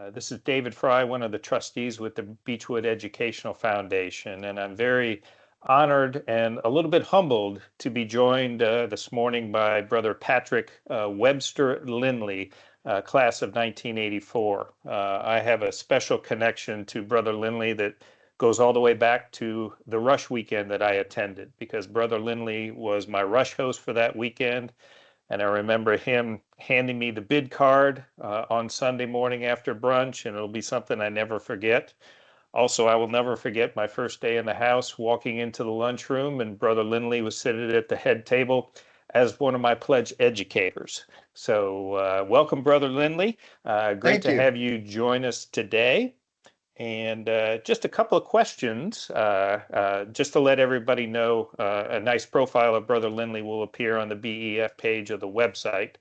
This is David Fry, one of the trustees with the Beechwood Educational Foundation, and I'm very honored and a little bit humbled to be joined this morning by Brother Patrick Webster Lindley, class of 1984. I have a special connection to Brother Lindley that goes all the way back to the Rush weekend that I attended, because Brother Lindley was my Rush host for that weekend. And I remember him handing me the bid card on Sunday morning after brunch, and it'll be something I never forget. Also, I will never forget my first day in the house, walking into the lunchroom, and Brother Lindley was sitting at the head table as one of my pledge educators. So, welcome, Brother Lindley. Great Thank to you. have you join us today. And just a couple of questions, just to let everybody know, a nice profile of Brother Lindley will appear on the BEF page of the website.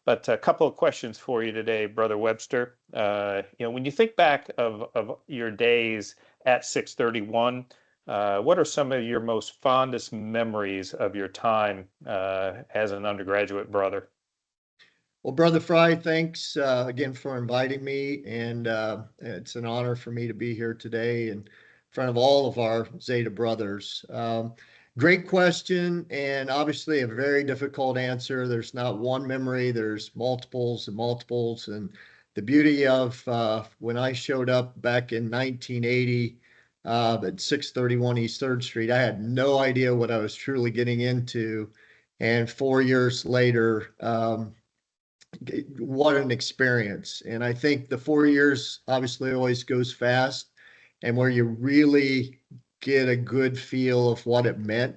But a couple of questions for you today, Brother Webster. When you think back of your days at 631, what are some of your most fondest memories of your time as an undergraduate brother? Well, Brother Fry, thanks again for inviting me. And it's an honor for me to be here today in front of all of our Zeta brothers. Great question, and obviously a very difficult answer. There's not one memory, there's multiples and multiples. And the beauty of when I showed up back in 1980 at 631 East 3rd Street, I had no idea what I was truly getting into. And 4 years later, what an experience. And I think the 4 years obviously always goes fast, and where you really get a good feel of what it meant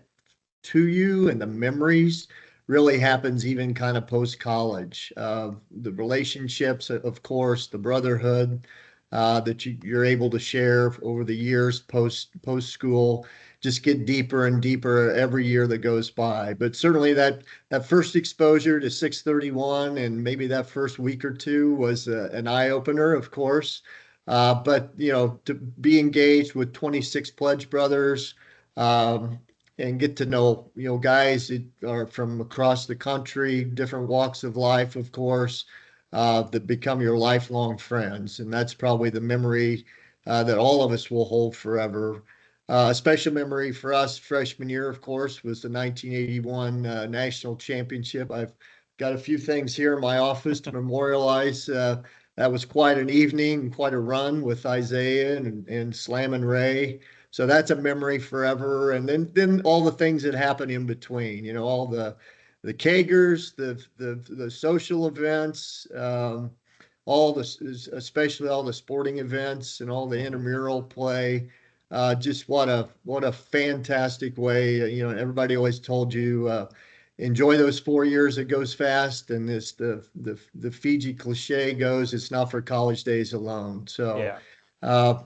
to you and the memories really happens even kind of post college. The relationships, of course, the brotherhood that you're able to share over the years post school just get deeper and deeper every year that goes by. But certainly that first exposure to 631 and maybe that first week or two was an eye opener, of course. But to be engaged with 26 pledge brothers, and get to know guys that are from across the country, different walks of life, of course, that become your lifelong friends, and that's probably the memory that all of us will hold forever. A special memory for us freshman year, of course, was the 1981 national championship. I've got a few things here in my office to memorialize. That was quite an evening, quite a run with Isaiah and Slam and Ray. So that's a memory forever. And then all the things that happen in between, all the kegers, the social events, especially all the sporting events and all the intramural play. Just what a fantastic way. Everybody always told you enjoy those 4 years. It goes fast, and this the Fiji cliche goes, it's not for college days alone. So Yeah.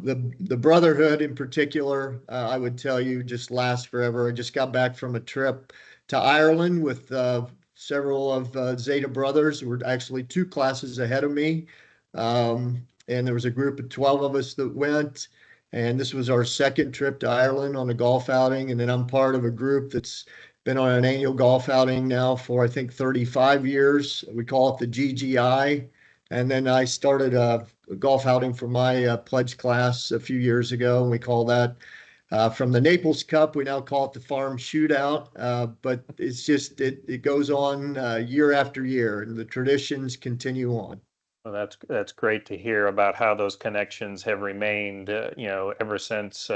the brotherhood in particular, I would tell you, just lasts forever. I just got back from a trip to Ireland with several of Zeta brothers who were actually two classes ahead of me. And there was a group of 12 of us that went. And this was our second trip to Ireland on a golf outing. And then I'm part of a group that's been on an annual golf outing now for, I think, 35 years. We call it the GGI. And then I started a golf outing for my pledge class a few years ago. And we call that from the Naples Cup. We now call it the Farm Shootout. But it's just, it goes on year after year, and the traditions continue on. Well, that's great to hear about how those connections have remained, ever since,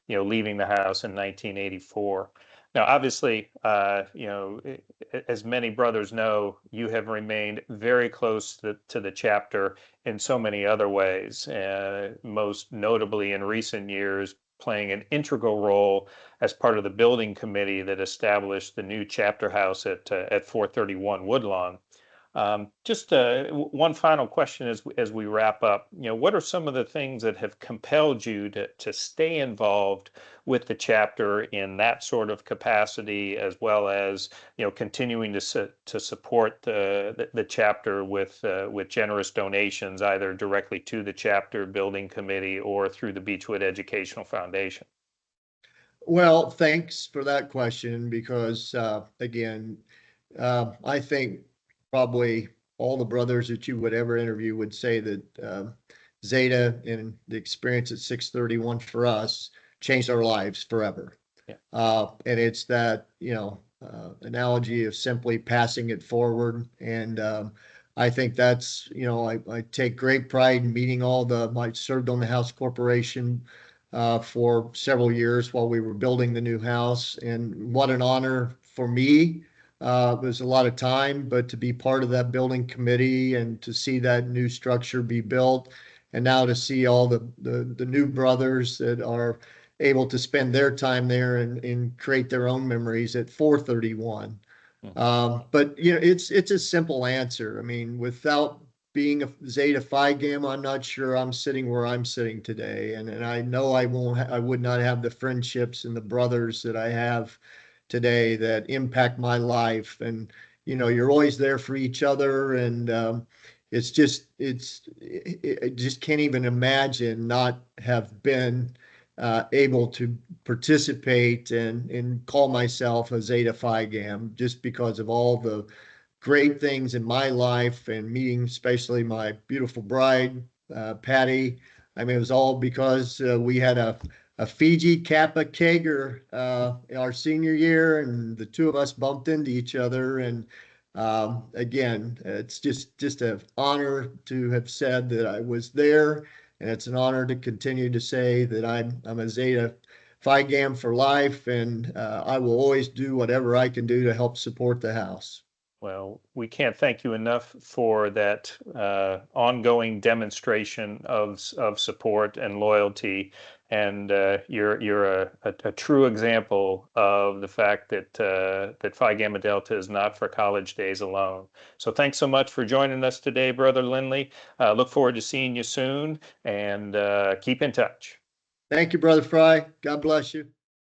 leaving the house in 1984. Now, obviously, as many brothers know, you have remained very close to the chapter in so many other ways, most notably in recent years, playing an integral role as part of the building committee that established the new chapter house at 431 Woodlawn. Just one final question as we wrap up. What are some of the things that have compelled you to stay involved with the chapter in that sort of capacity, as well as continuing to support the chapter with generous donations, either directly to the chapter building committee or through the Beechwood Educational Foundation? Well, thanks for that question because, again, I think probably all the brothers that you would ever interview would say that Zeta and the experience at 631 for us changed our lives forever. Yeah. And it's that, analogy of simply passing it forward. And I think that's, I take great pride in meeting I served on the House Corporation for several years while we were building the new house. And what an honor for me. It was a lot of time, but to be part of that building committee and to see that new structure be built, and now to see all the new brothers that are able to spend their time there and create their own memories at 431. But it's a simple answer. I mean, without being a Zeta Phi Gamma, I'm not sure I'm sitting where I'm sitting today, and I know I would not have the friendships and the brothers that I have today that impact my life. And you're always there for each other, and I just can't even imagine not have been able to participate and call myself a Zeta Phi Gam just because of all the great things in my life and meeting, especially my beautiful bride, Patty. I mean, it was all because we had a Fiji Kappa Kager our senior year, and the two of us bumped into each other. And again, it's just an honor to have said that I was there, and it's an honor to continue to say that I'm a Zeta Phi Gam for life, and I will always do whatever I can do to help support the house. Well, we can't thank you enough for that ongoing demonstration of support and loyalty. And you're a true example of the fact that Phi Gamma Delta is not for college days alone. So thanks so much for joining us today, Brother Lindley. Look forward to seeing you soon, and keep in touch. Thank you, Brother Fry. God bless you.